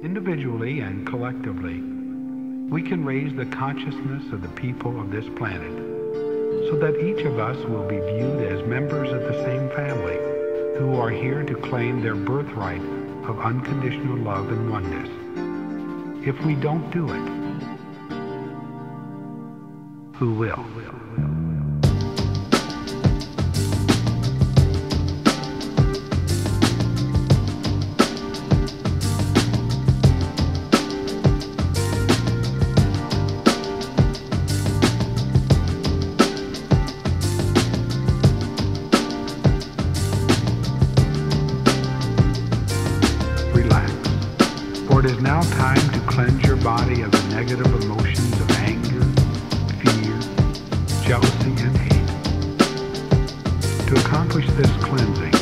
Individually and collectively, we can raise the consciousness of the people of this planet so that each of us will be viewed as members of the same family who are here to claim their birthright of unconditional love and oneness. If we don't do it, who will? For it is now time to cleanse your body of the negative emotions of anger, fear, jealousy, and hate. To accomplish this cleansing,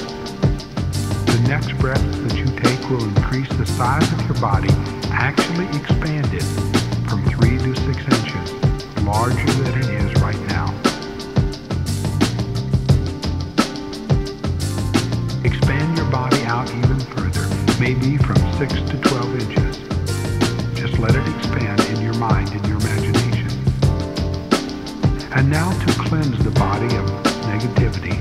the next breath that you take will increase the size of your body, actually expanded from 3 to 6 inches, larger than it is right now. Expand your body out even further, maybe from 6 to 12 inches. Just let it expand in your mind and your imagination. And now to cleanse the body of negativity,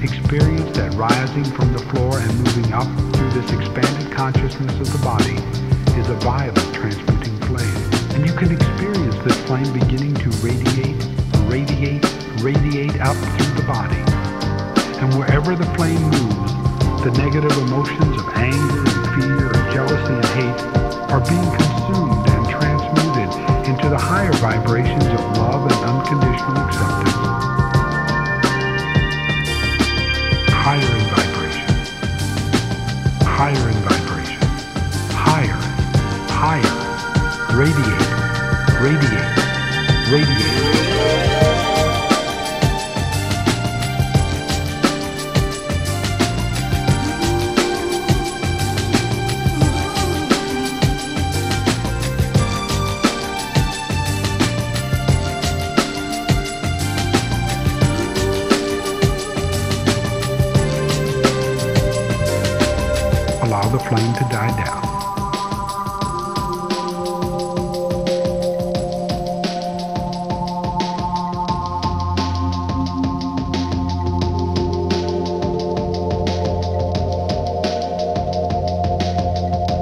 experience that rising from the floor and moving up through this expanded consciousness of the body is a violet transmuting flame. And you can experience this flame beginning to radiate up through the body. And wherever the flame moves, the negative emotions of anger and fear, jealousy and hate are being consumed and transmuted into the higher vibrations of love and unconditional acceptance. Higher in vibration. Higher in vibration. Higher. Higher. Radiate. Radiate. Radiate. Allow the flame to die down.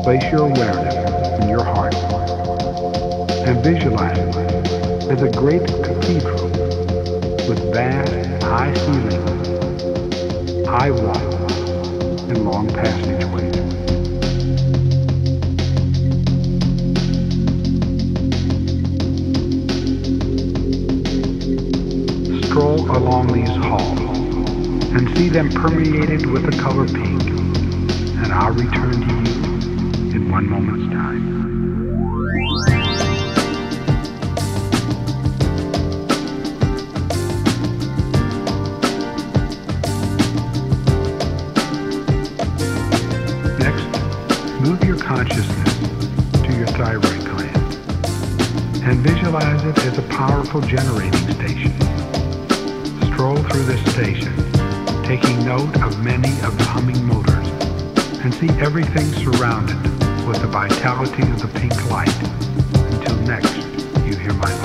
Place your awareness in your heart and visualize it as a great cathedral with vast, high ceilings, high walls, and long passageways. Stroll along these halls and see them permeated with the color pink, and I'll return to you in 1 moment's time. Move your consciousness to your thyroid gland and visualize it as a powerful generating station. Stroll through this station, taking note of many of the humming motors, and see everything surrounded with the vitality of the pink light until next you hear my voice.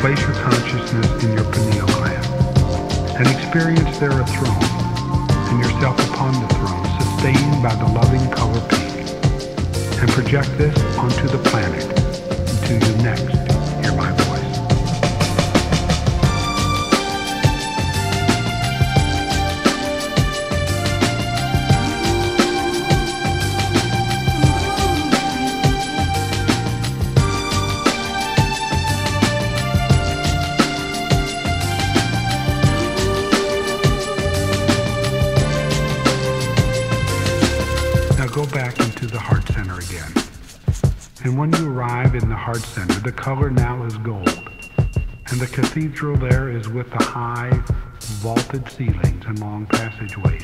Place your consciousness in your pineal gland and experience there a throne and yourself upon the throne, sustained by the loving color pink. And project this onto the planet until you next hear my voice. Go back into the heart center again. And when you arrive in the heart center, the color now is gold. And the cathedral there is with the high, vaulted ceilings and long passageways.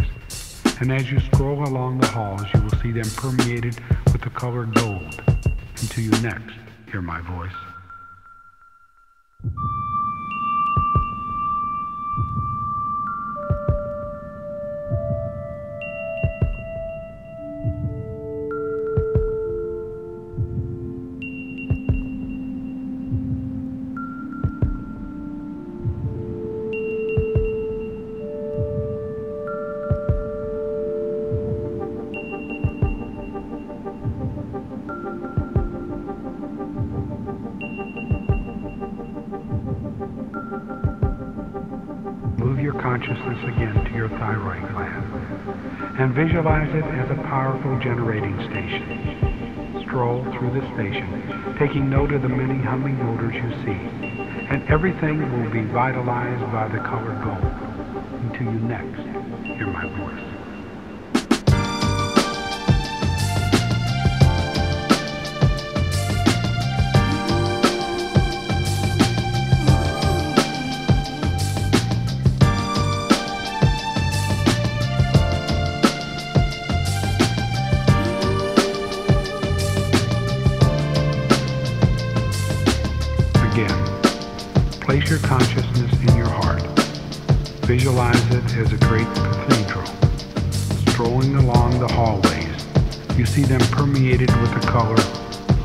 And as you scroll along the halls, you will see them permeated with the color gold until you next hear my voice. your consciousness again to your thyroid gland and visualize it as a powerful generating station. Stroll through the station, taking note of the many humming motors you see, and everything will be vitalized by the color gold until you next hear my voice. Again, place your consciousness in your heart. Visualize it as a great cathedral. Strolling along the hallways, you see them permeated with the color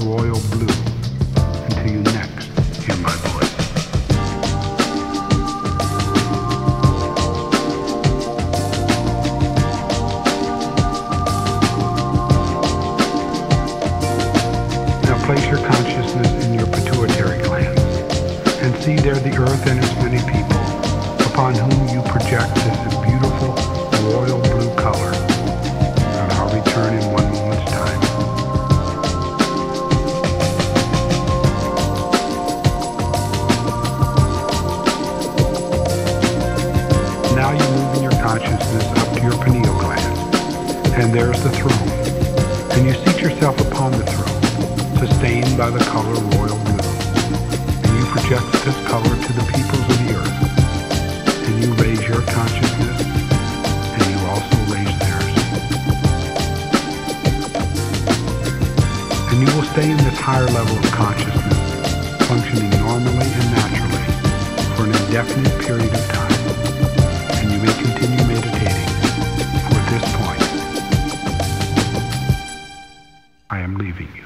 royal blue until you next hear my voice. Now place your consciousness in your pituitary gland and see there the earth and its many people upon whom you project this beautiful royal blue color. And I'll return in one moment's time. Now you move in your consciousness up to your pineal gland, and there's the throne, and you seat yourself upon the throne, sustained by the color royal blue. Project this color to the peoples of the earth, and you raise your consciousness, and you also raise theirs. And you will stay in this higher level of consciousness, functioning normally and naturally for an indefinite period of time, and you may continue meditating, for at this point, I am leaving you.